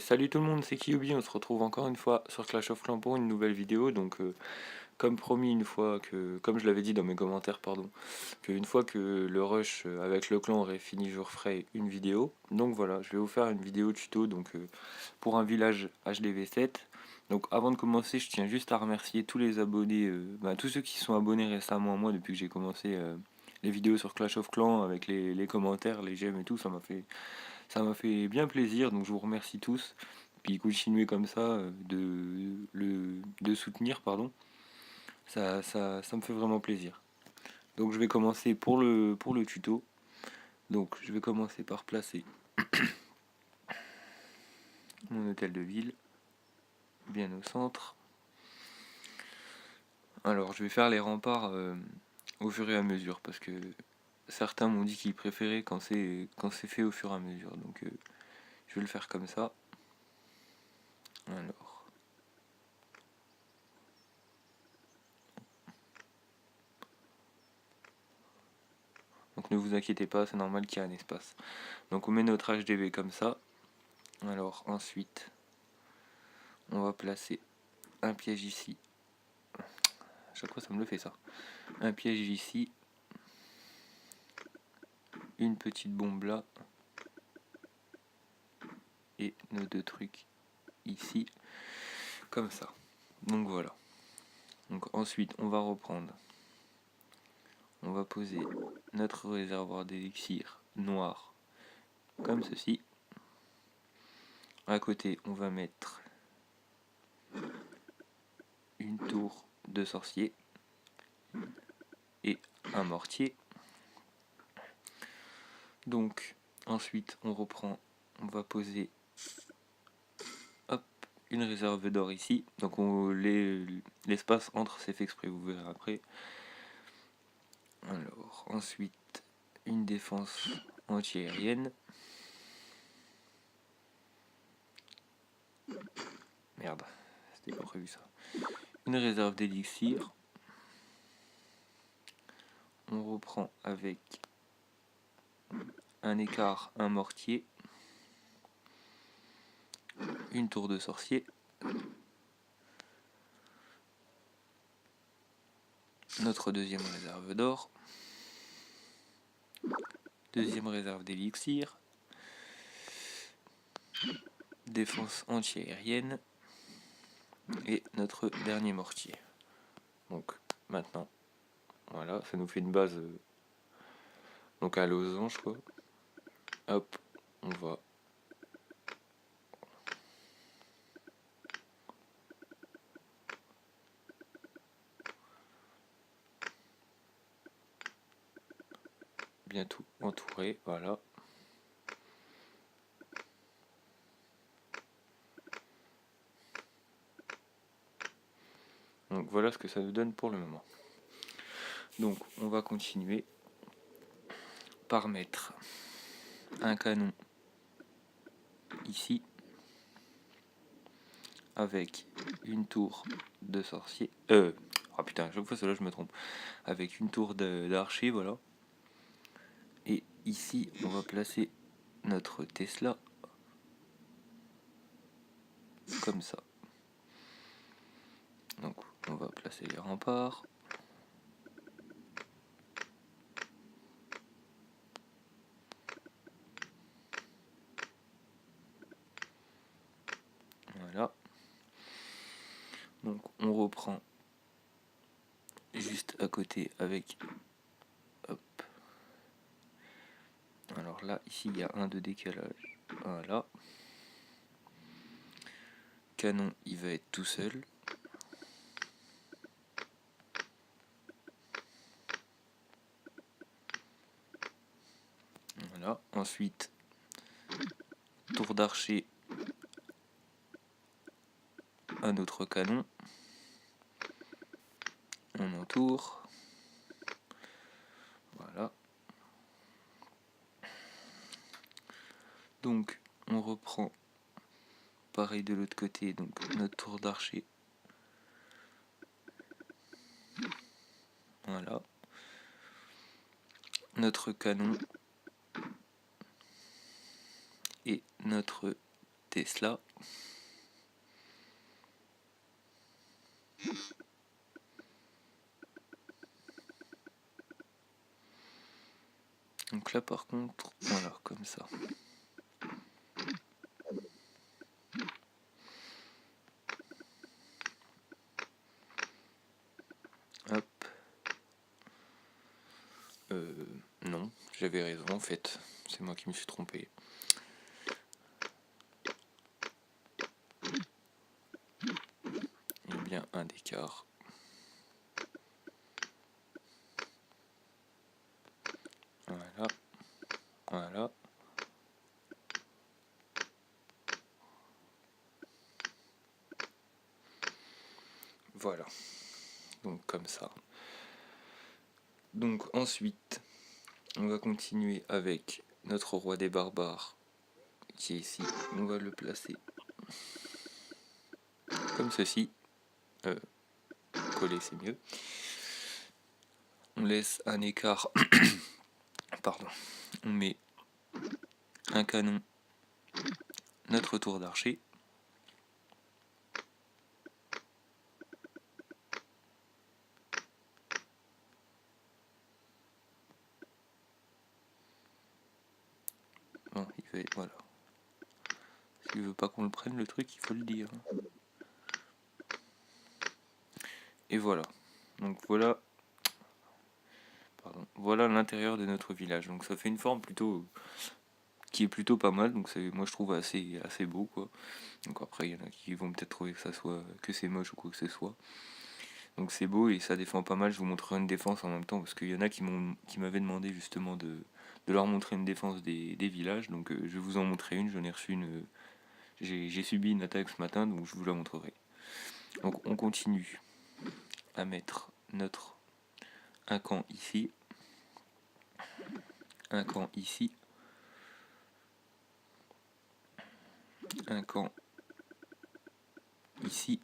Salut tout le monde, c'est Kyubi, on se retrouve encore une fois sur Clash of Clans pour une nouvelle vidéo. Donc comme promis, une fois que, comme je l'avais dit dans mes commentaires, pardon, qu'une fois que le rush avec le clan aurait fini, je referai une vidéo. Donc voilà, je vais vous faire une vidéo tuto pour un village HDV7. Donc avant de commencer, je tiens juste à remercier tous les abonnés, tous ceux qui sont abonnés récemment à moi depuis que j'ai commencé les vidéos sur Clash of Clans avec les commentaires, les j'aime et tout, ça m'a fait bien plaisir, donc je vous remercie tous. Puis continuez comme ça de soutenir, pardon. Ça me fait vraiment plaisir. Donc je vais commencer pour le tuto. Donc je vais commencer par placer mon hôtel de ville bien au centre. Alors je vais faire les remparts au fur et à mesure parce que certains m'ont dit qu'ils préféraient quand c'est fait au fur et à mesure. Donc je vais le faire comme ça. Alors. Donc ne vous inquiétez pas, c'est normal qu'il y ait un espace. Donc on met notre HDV comme ça. Alors ensuite, on va placer un piège ici. À chaque fois ça me le fait ça. Un piège ici. Une petite bombe là. Et nos deux trucs ici. Comme ça. Donc voilà. Donc ensuite, on va reprendre. On va poser notre réservoir d'élixir noir. Comme ceci. À côté, on va mettre une tour de sorcier. Et un mortier. Donc ensuite on reprend, on va poser une réserve d'or ici. Donc l'espace entre c'est fait exprès, vous verrez après. Alors ensuite une défense anti-aérienne. Merde, c'était pas prévu ça. Une réserve d'élixir. On reprend avec un écart, un mortier. Une tour de sorcier. Notre deuxième réserve d'or. Deuxième réserve d'élixir. Défense anti-aérienne. Et notre dernier mortier. Donc maintenant, voilà, ça nous fait une base donc à losange quoi. Hop, on va bien tout entourer, voilà. Donc voilà ce que ça nous donne pour le moment. Donc on va continuer par mettre un canon ici avec une tour de sorcier. Oh putain, chaque fois celle-là je me trompe. Avec une tour d'archer, voilà. Et ici on va placer notre Tesla comme ça. Donc on va placer les remparts. Voilà. Donc on reprend juste à côté avec, hop. Alors là, ici il y a un de décalage. Voilà. Canon, il va être tout seul. Voilà. Ensuite, tour d'archer, un autre canon. On entoure. Voilà. Donc, on reprend pareil de l'autre côté, donc notre tour d'archer. Voilà. Notre canon et notre Tesla. Donc là par contre, voilà, comme ça. Hop. Non, j'avais raison en fait. C'est moi qui me suis trompé. Il y a bien un d'écart. Voilà. Voilà. Voilà. Donc comme ça. Donc ensuite, on va continuer avec notre roi des barbares qui est ici. On va le placer comme ceci. Coller c'est mieux. On laisse un écart. Pardon. On met un canon, notre tour d'archer. Bon, voilà. S'il veut pas qu'on le prenne le truc, il faut le dire. Et voilà. Donc voilà. Pardon. Voilà l'intérieur de notre village. Donc ça fait une forme plutôt qui est plutôt pas mal. Donc c'est, moi je trouve assez beau quoi. Donc après il y en a qui vont peut-être trouver que c'est moche ou quoi que ce soit. Donc c'est beau et ça défend pas mal. Je vous montrerai une défense en même temps parce qu'il y en a qui m'avaient demandé justement de leur montrer une défense des villages. Donc je vais vous en montrer une. J'en ai reçu une. J'ai subi une attaque ce matin, donc je vous la montrerai. Donc on continue à mettre un camp ici, un camp ici, un camp ici,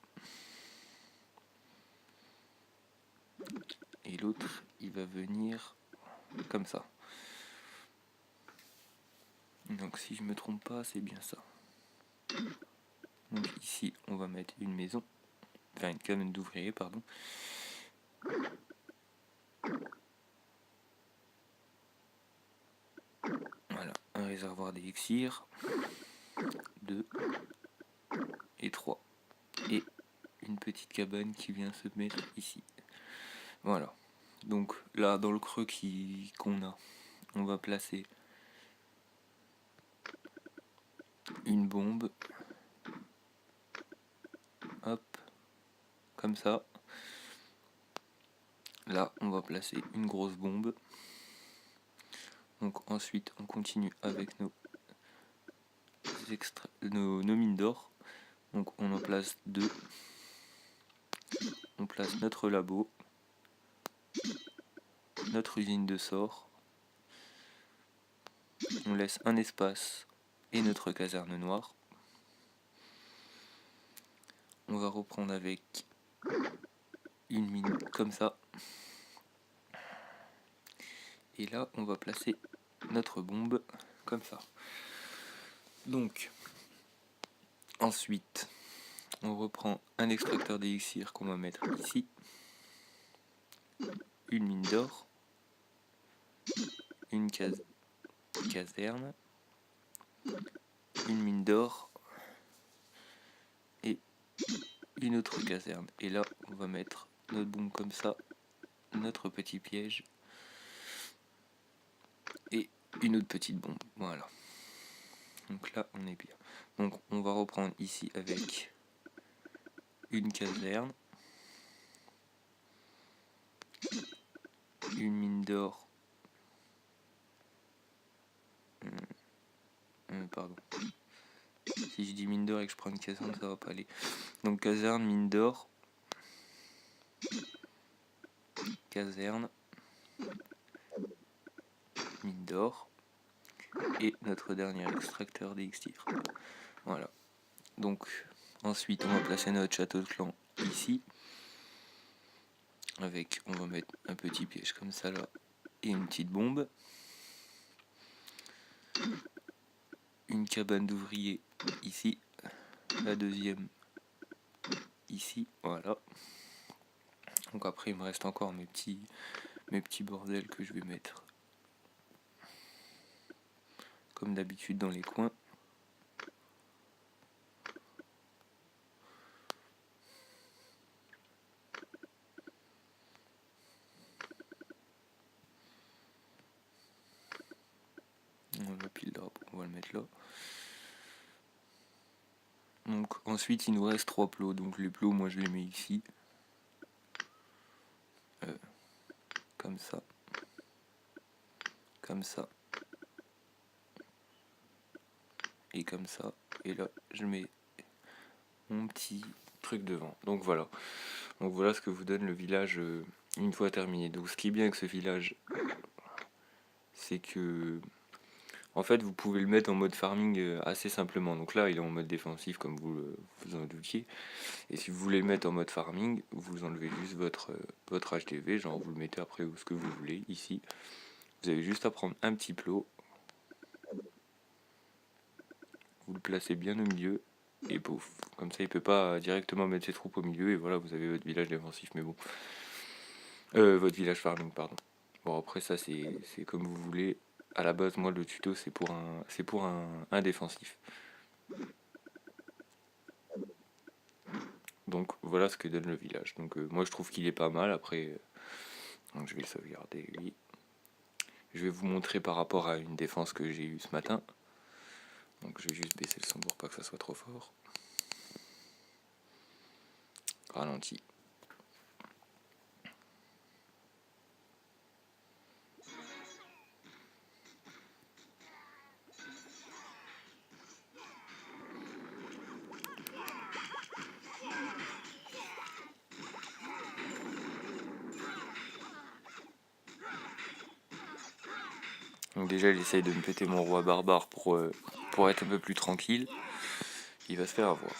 et l'autre il va venir comme ça. Donc si je me trompe pas, c'est bien ça. Donc ici on va mettre une maison, enfin une cabane d'ouvriers, pardon. Voilà, un réservoir d'élixir, 2 et 3. Et une petite cabane qui vient se mettre ici. Voilà. Donc là, dans le creux qu'on a, on va placer une bombe. Hop, comme ça. Là, on va placer une grosse bombe. Donc ensuite, on continue avec nos mines d'or. Donc on en place 2. On place notre labo, notre usine de sort. On laisse un espace et notre caserne noire. On va reprendre avec une mine comme ça. Et là, on va placer notre bombe comme ça. Donc, ensuite, on reprend un extracteur d'élixir qu'on va mettre ici. Une mine d'or. Une caserne. Une mine d'or. Et une autre caserne. Et là, on va mettre notre bombe comme ça. Notre petit piège. Et une autre petite bombe. Voilà. Donc là, on est bien. Donc, on va reprendre ici avec une caserne. Une mine d'or. Pardon. Si je dis mine d'or et que je prends une caserne, ça va pas aller. Donc caserne, mine d'or. Caserne. Mine d'or. Et notre dernier extracteur d'élixir. Voilà. Donc ensuite on va placer notre château de clan ici. Avec, on va mettre un petit piège comme ça là. Et une petite bombe. Une cabane d'ouvriers ici. la deuxième ici, voilà. Donc après il me reste encore mes petits bordels que je vais mettre comme d'habitude dans les coins. On va pile là, on va le mettre là. Donc ensuite il nous reste 3 plots, donc les plots moi je les mets ici. Comme ça. Comme ça. Et comme ça. Et là je mets mon petit truc devant. Donc voilà ce que vous donne le village une fois terminé. Donc ce qui est bien avec ce village, c'est que en fait vous pouvez le mettre en mode farming assez simplement. Donc là il est en mode défensif comme vous en doutiez. Et si vous voulez le mettre en mode farming, vous enlevez juste votre HDV, genre vous le mettez après où ce que vous voulez ici. Vous avez juste à prendre un petit plot, vous le placez bien au milieu et pouf, comme ça il peut pas directement mettre ses troupes au milieu et voilà vous avez votre village défensif. Mais bon, votre village farming pardon. Bon après ça c'est comme vous voulez. À la base moi le tuto c'est pour un défensif. Donc voilà ce que donne le village. Donc moi je trouve qu'il est pas mal. Après donc je vais le sauvegarder lui. Je vais vous montrer par rapport à une défense que j'ai eue ce matin. Donc je vais juste baisser le son pour pas que ça soit trop fort. Ralenti. Donc déjà il essaye de me péter mon roi barbare pour être un peu plus tranquille. Il va se faire avoir.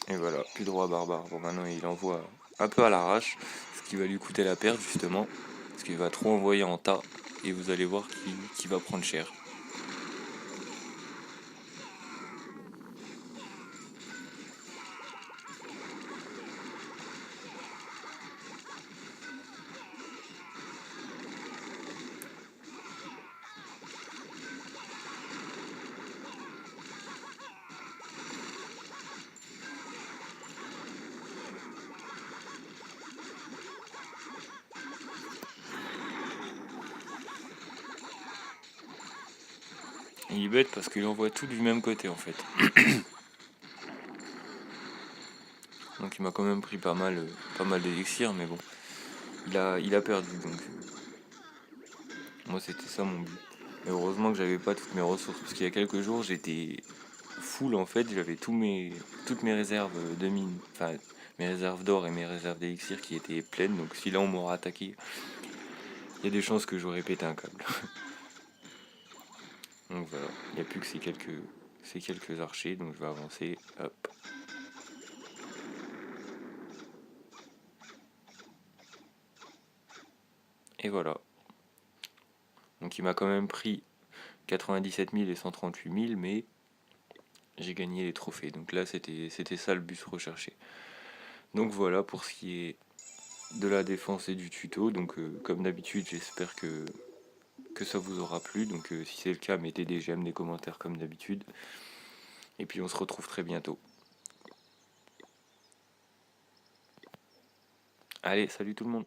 Et voilà, plus de roi barbare. Bon maintenant il envoie un peu à l'arrache, ce qui va lui coûter la perte justement. Parce qu'il va trop envoyer en tas. Et vous allez voir qu'il va prendre cher. Il est bête parce qu'il envoie tout du même côté en fait. Donc il m'a quand même pris pas mal d'élixir, mais bon. Il a perdu donc. Moi c'était ça mon but. Et heureusement que j'avais pas toutes mes ressources. Parce qu'il y a quelques jours j'étais full en fait. J'avais toutes mes réserves de mine. Enfin mes réserves d'or et mes réserves d'élixir qui étaient pleines. Donc si là on m'aura attaqué, il y a des chances que j'aurais pété un câble. Donc voilà. Il n'y a plus que ces quelques archers. Donc je vais avancer. Hop. Et voilà. Donc il m'a quand même pris 97 000 et 138 000, mais j'ai gagné les trophées. Donc là, c'était ça le but recherché. Donc voilà pour ce qui est de la défense et du tuto. Donc comme d'habitude, j'espère que ça vous aura plu. Donc si c'est le cas, mettez des j'aime, des commentaires comme d'habitude. Et puis on se retrouve très bientôt. Allez, salut tout le monde!